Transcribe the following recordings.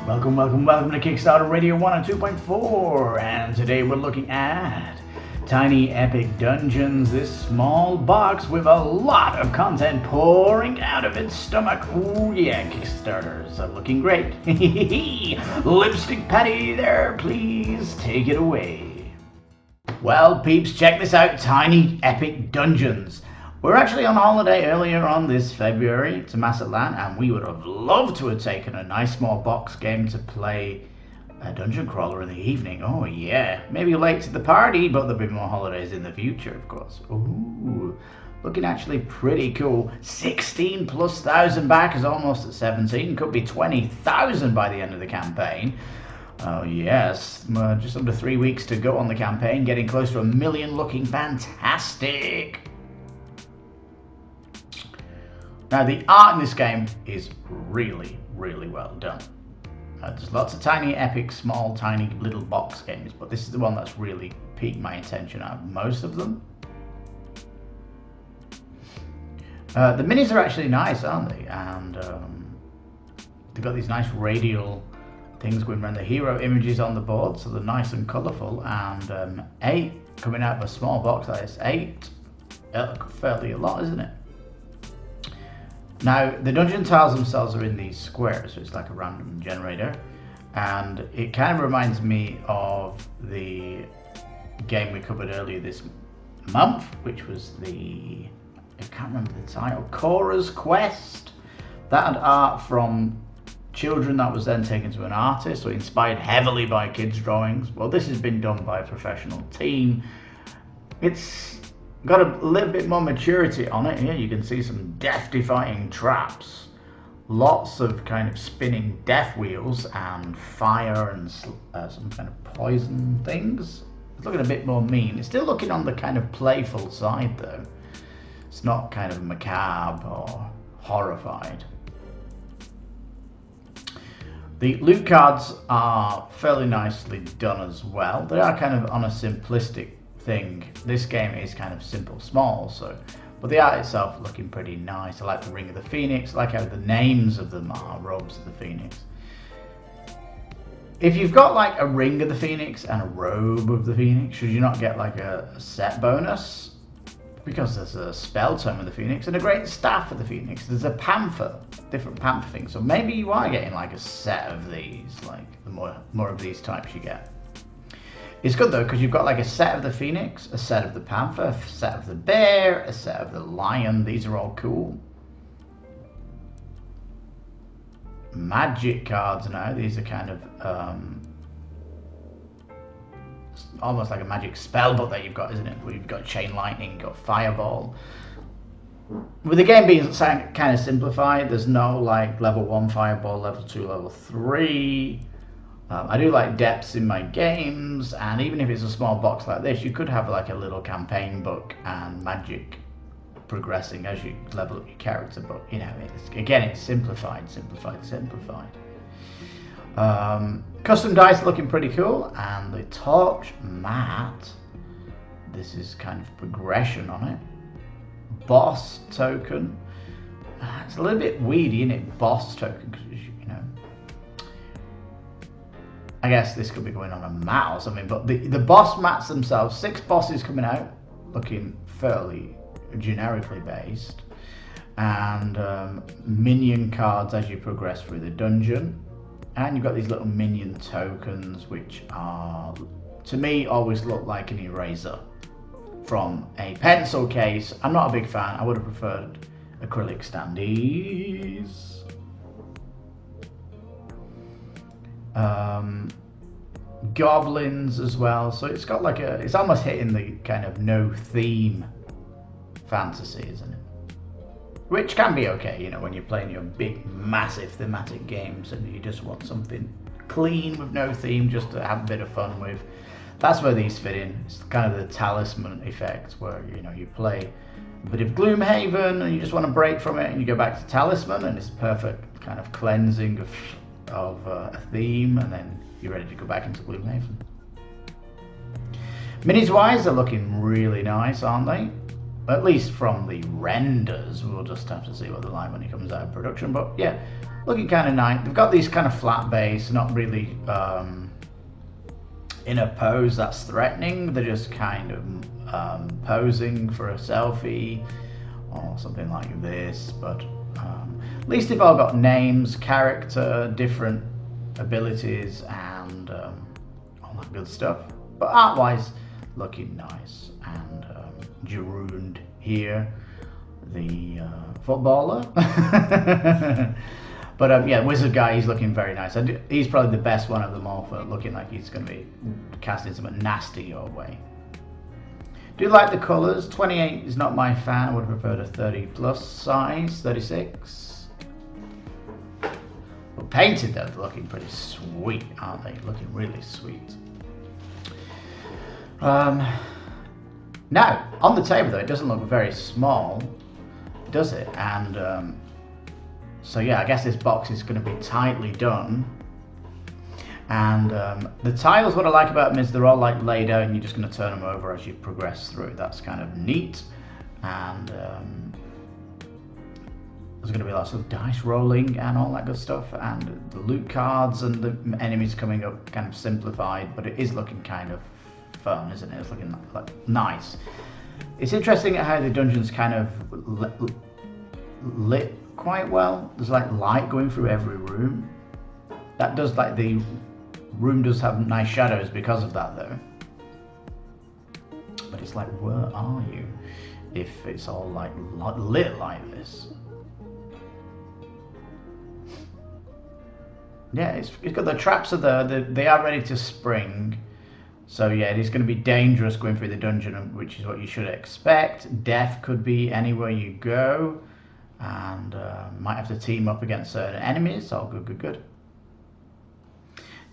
Welcome to Kickstarter Radio 102.4, and today we're looking at Tiny Epic Dungeons, this small box with a lot of content pouring out of its stomach. Ooh yeah, Kickstarters are looking great. Lipstickpaddy there, please take it away. Well peeps, check this out, Tiny Epic Dungeons. We're actually on holiday earlier on this February to Mazatlan, and we would have loved to have taken a nice small box game to play a dungeon crawler in the evening. Oh yeah, maybe late to the party, but there'll be more holidays in the future, of course. Ooh, looking actually pretty cool. 16,000+ backers, almost at 17. Could be 20,000 by the end of the campaign. Oh yes, just under 3 weeks to go on the campaign, getting close to 1 million, looking fantastic. Now the art in this game is really well done. There's lots of tiny epic, small, tiny little box games, but this is the one that's really piqued my attention out of most of them. The minis are actually nice, aren't they? And they've got these nice radial things going around the hero images on the board, so they're nice and colourful. And 8 coming out of a small box like this, 8, fairly a lot, isn't it? Now, the dungeon tiles themselves are in these squares, so it's like a random generator, and it kind of reminds me of the game we covered earlier this month, which was I can't remember the title, Cora's Quest. That had art from children that was then taken to an artist, so inspired heavily by kids' drawings. Well, this has been done by a professional team. It's got a little bit more maturity on it. Here you can see some death-defying traps, lots of kind of spinning death wheels and fire and some kind of poison things. It's looking a bit more mean. It's still looking on the kind of playful side though. It's not kind of macabre or horrified. The loot cards are fairly nicely done as well. They are kind of on a simplistic thing. This game is kind of simple, small, but the art itself looking pretty nice. I like the Ring of the Phoenix. I like how the names of them are Robes of the Phoenix. If you've got like a Ring of the Phoenix and a Robe of the Phoenix, should you not get like a set bonus? Because there's a Spell Tome of the Phoenix and a Great Staff of the Phoenix. There's a Panther, different Panther things. So maybe you are getting like a set of these, like the more of these types you get. It's good though, because you've got like a set of the Phoenix, a set of the Panther, a set of the Bear, a set of the Lion. These are all cool. Magic cards now. These are kind of almost like a magic spell book that you've got, isn't it? Where you've got Chain Lightning, you've got Fireball. With the game being kind of simplified, there's no like level 1 Fireball, level 2, level 3. I do like depths in my games, and even if it's a small box like this, you could have like a little campaign book and magic progressing as you level up your character, but you know, it's simplified. Custom dice looking pretty cool, and the torch mat, this is kind of progression on it. Boss token, it's a little bit weedy, isn't it? Boss token, because you know, I guess this could be going on a mat or something, but the boss mats themselves, 6 bosses coming out, looking fairly generically based, and minion cards as you progress through the dungeon, and you've got these little minion tokens, which are, to me, always look like an eraser from a pencil case. I'm not a big fan. I would have preferred acrylic standees. Goblins as well, so it's got like it's almost hitting the kind of no theme fantasy, isn't it? Which can be okay, you know, when you're playing your big massive thematic games and you just want something clean with no theme just to have a bit of fun with. That's where these fit in. It's kind of the talisman effect, where you know, you play a bit of Gloomhaven and you just want to break from it and you go back to Talisman, and it's perfect kind of cleansing of a theme, and then you're ready to go back into Gloomhaven. Minis wise, they're looking really nice, aren't they? at least from the renders. We'll just have to see what they're like when it comes out of production. But yeah, looking kind of nice. They've got these kind of flat base, not really in a pose that's threatening. They're just kind of posing for a selfie or something like this. But at least they've all got names, character, different abilities, and all that good stuff. But art-wise, looking nice. And Giroud here, the footballer. But yeah, Wizard guy, he's looking very nice. And he's probably the best one of them all for looking like he's going to be casting something nasty your way. Do you like the colours? 28 is not my fan. I would have preferred a 30 plus size, 36. But painted, they're looking pretty sweet, aren't they? Looking really sweet. Now, on the table though, it doesn't look very small, does it? And so yeah, I guess this box is going to be tightly done. And the tiles, what I like about them is they're all like laid out and you're just going to turn them over as you progress through. That's kind of neat. And there's going to be lots of dice rolling and all that good stuff, and the loot cards and the enemies coming up kind of simplified, but it is looking kind of fun, isn't it? It's looking like nice. It's interesting how the dungeon's kind of lit quite well. There's like light going through every room. That does, like, the room does have nice shadows because of that though. But it's like, where are you if it's all like lit like this? Yeah, it's got the traps are there. They are ready to spring. So yeah, it is going to be dangerous going through the dungeon, which is what you should expect. Death could be anywhere you go, and might have to team up against certain enemies. All good.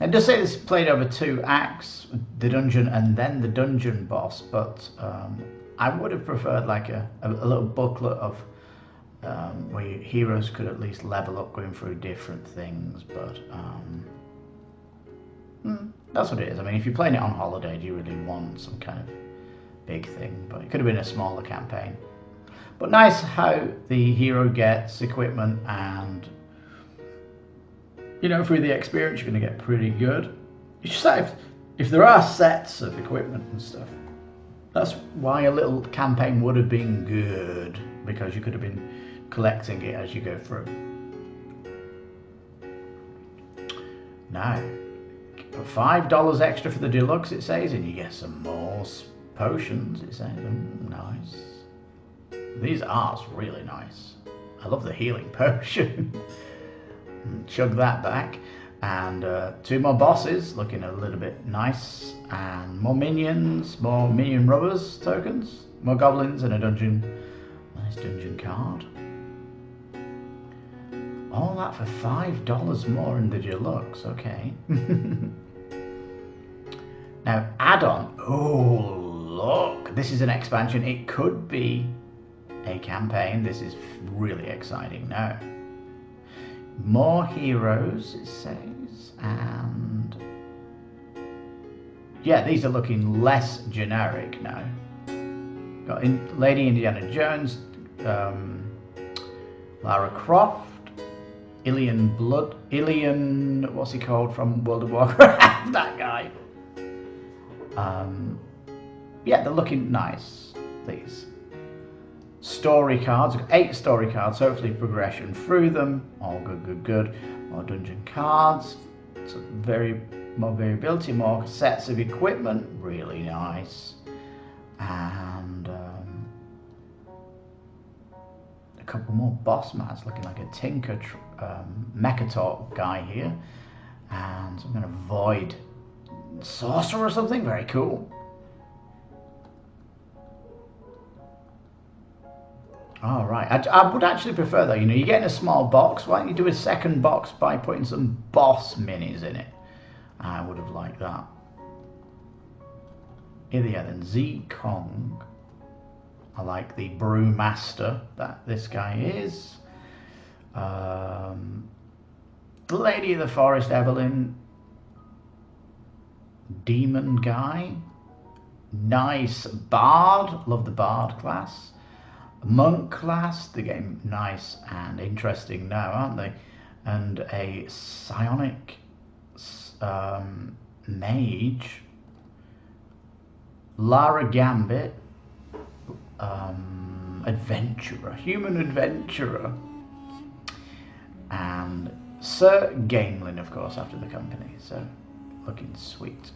Now, it does say this is played over 2 acts, the dungeon and then the dungeon boss, but I would have preferred like a little booklet of where your heroes could at least level up going through different things, but that's what it is. I mean, if you're playing it on holiday, do you really want some kind of big thing? But it could have been a smaller campaign. But nice how the hero gets equipment, and you know, through the experience you're going to get pretty good. It's just that if there are sets of equipment and stuff, that's why a little campaign would have been good, because you could have been collecting it as you go through. Now, for $5 extra for the deluxe, it says, and you get some more potions, it says. Nice. These art's really nice. I love the healing potion. Chug that back. And 2 more bosses, looking a little bit nice. And more minions, more minion rubbers tokens, more goblins, and a dungeon. Nice dungeon card. All that for $5 more in the deluxe, okay. Now, add-on. Oh, look. This is an expansion. It could be a campaign. This is really exciting now. More heroes, it says. And yeah, these are looking less generic now. Got Lady Indiana Jones, Lara Croft, Ilian, what's he called from World of Warcraft? That guy. Yeah, they're looking nice, these. Story cards, 8 story cards, hopefully progression through them. All good. More dungeon cards, so more variability, more sets of equipment, really nice. And a couple more boss mats, looking like a Tinker Mechatalk guy here, and some kind of void sorcerer or something. Very cool. All right, I would actually prefer that. You know, you're getting a small box. Why don't you do a second box by putting some boss minis in it? I would have liked that. Here they are then. Z Kong. I like the Brewmaster that this guy is. Lady of the Forest, Evelyn. Demon guy. Nice Bard. Love the Bard class. monk class, the game nice and interesting now, aren't they? And a psionic mage, Lara Gambit, adventurer, human adventurer, and Sir Gamelyn, of course, after the company. So looking sweet.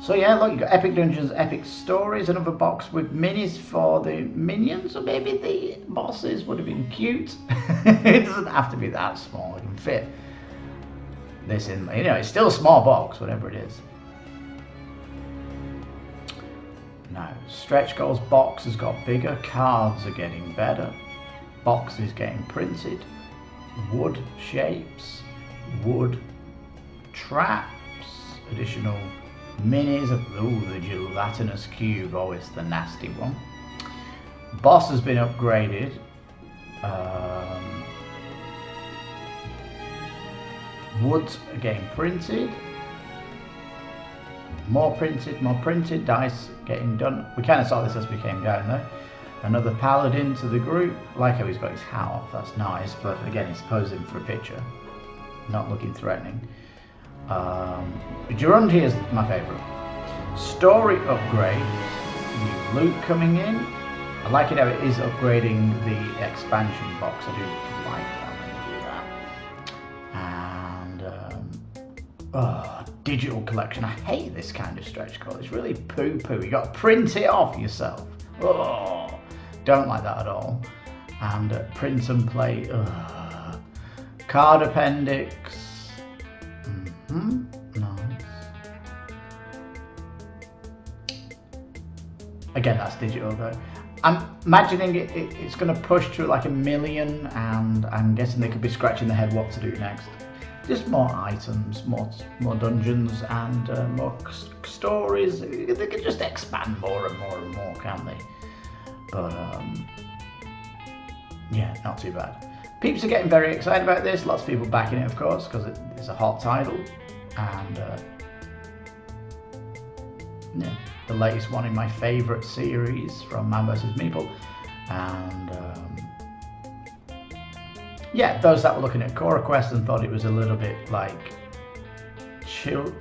So yeah, look, you got Epic Dungeons, Epic Stories, another box with minis for the minions, or maybe the bosses would have been cute. It doesn't have to be that small, it can fit this in, you know, it's still a small box, whatever it is. Now, stretch goals box has got bigger, cards are getting better, box is getting printed, wood shapes, wood traps, additional minis of the gelatinous cube, always the nasty one. Boss has been upgraded. Woods again printed. More printed. Dice getting done. We kind of saw this as we came down there. Another paladin to the group. Like how he's got his hat off, that's nice, but again he's posing for a picture. Not looking threatening. Durand is my favourite. Story upgrade, new loot coming in. I like it how it is upgrading the expansion box. I do like that. And digital collection. I hate this kind of stretch goal. It's really poo-poo. You got to print it off yourself. Oh, don't like that at all. And print and play. Card appendix. Nice. Again, that's digital though. I'm imagining it's going to push to like 1 million, and I'm guessing they could be scratching their head what to do next. Just more items, more dungeons, and more stories. They could just expand more and more and more, can't they? But yeah, not too bad. Peeps are getting very excited about this. Lots of people backing it, of course, because it's a hot title. And yeah, the latest one in my favourite series from Man vs. Meeple. And yeah, those that were looking at Core Quest and thought it was a little bit like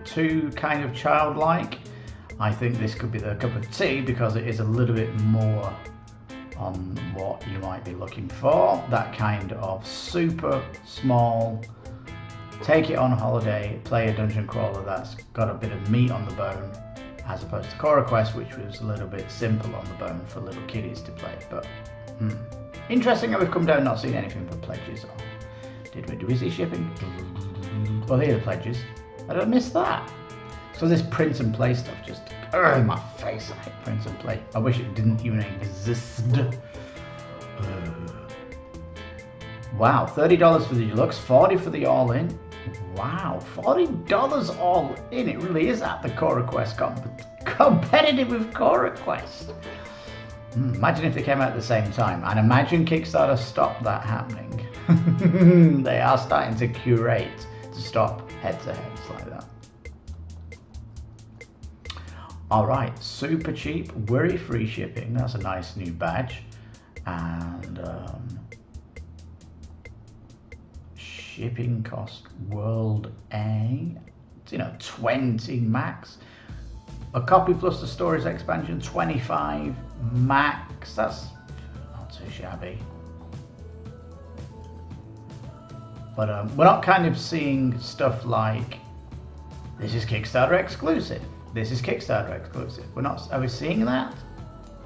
too kind of childlike, I think this could be their cup of tea, because it is a little bit more on what you might be looking for. That kind of super small, take it on holiday, play a dungeon crawler that's got a bit of meat on the bone, as opposed to Core Quest, which was a little bit simple on the bone for little kiddies to play. But interesting how we've come down not seeing anything but pledges. Or do we see shipping? Well, here are the pledges. I don't miss that. So this print and play stuff just in my face. I hate print and play. I wish it didn't even exist. Wow, $30 for the deluxe, $40 for the all-in. Wow, $40 all in. It really is at the Core Quest competitive with Core Quest. Imagine if they came out at the same time. And imagine Kickstarter stopped that happening. They are starting to curate to stop head-to-heads like that. Alright, super cheap, worry-free shipping. That's a nice new badge. And shipping cost World A, you know, 20 max. A copy plus the stories expansion, 25 max. That's not too shabby. But we're not kind of seeing stuff like, this is Kickstarter exclusive. This is Kickstarter exclusive. We're not. Are we seeing that?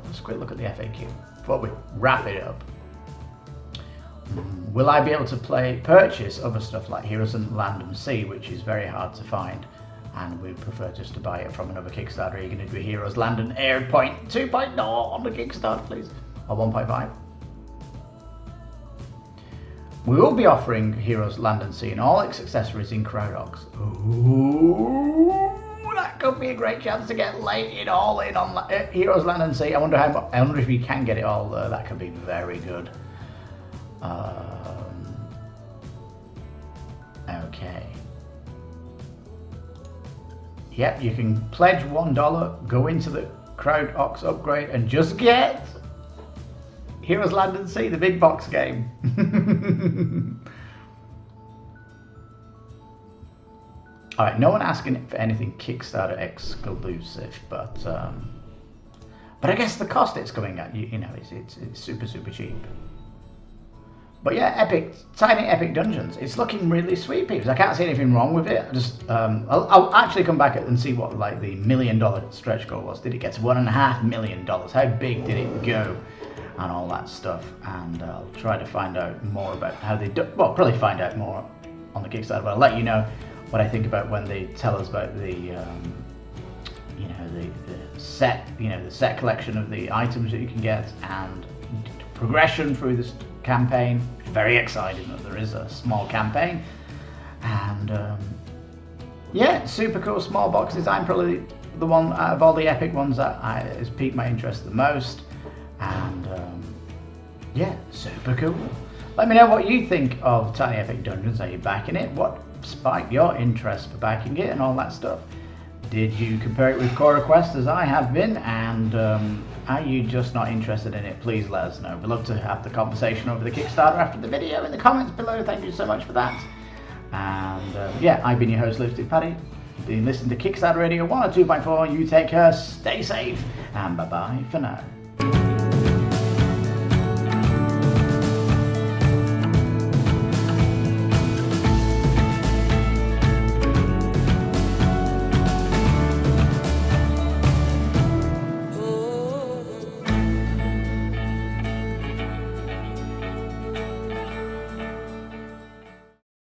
Let's quick look at the FAQ before we wrap it up. Will I be able to purchase other stuff like Heroes and Land and Sea, which is very hard to find, and we prefer just to buy it from another Kickstarter? Are you going to do Heroes Land and Air 2.0 on the Kickstarter, please, or 1.5? We will be offering Heroes Land and Sea and all its accessories in Crowdogs. Ooh, that could be a great chance to get it all in on Heroes Land and Sea. I wonder if you can get it all there. That could be very good. Okay. Yep, you can pledge $1, go into the Crowd Ox upgrade, and just get Heroes Land and Sea, the big box game. Alright, no one asking for anything Kickstarter exclusive, but I guess the cost it's coming at, you know, it's super cheap. But yeah, tiny epic dungeons. It's looking really sweet, peeps. I can't see anything wrong with it. I'll actually come back and see what like the $1 million stretch goal was. Did it get to $1.5 million? How big did it go? And all that stuff. And I'll try to find out more about how they do. Well, probably find out more on the Kickstarter, but I'll let you know what I think about when they tell us about the, you know, the set, you know, the set collection of the items that you can get and progression through this campaign. Very exciting that there is a small campaign, and yeah, super cool small box design. Probably the one out of all the epic ones that has piqued my interest the most, and yeah, super cool. Let me know what you think of Tiny Epic Dungeons. Are you backing it? What spiked your interest for backing it and all that stuff? Did you compare it with Core Quest as I have been, and are you just not interested in it? Please let us know. We'd love to have the conversation over the Kickstarter after the video in the comments below. Thank you so much for that. And yeah, I've been your host, Lipstickpaddy. You've been listening to Kickstarter Radio 102.4. You take care, stay safe, and bye-bye for now.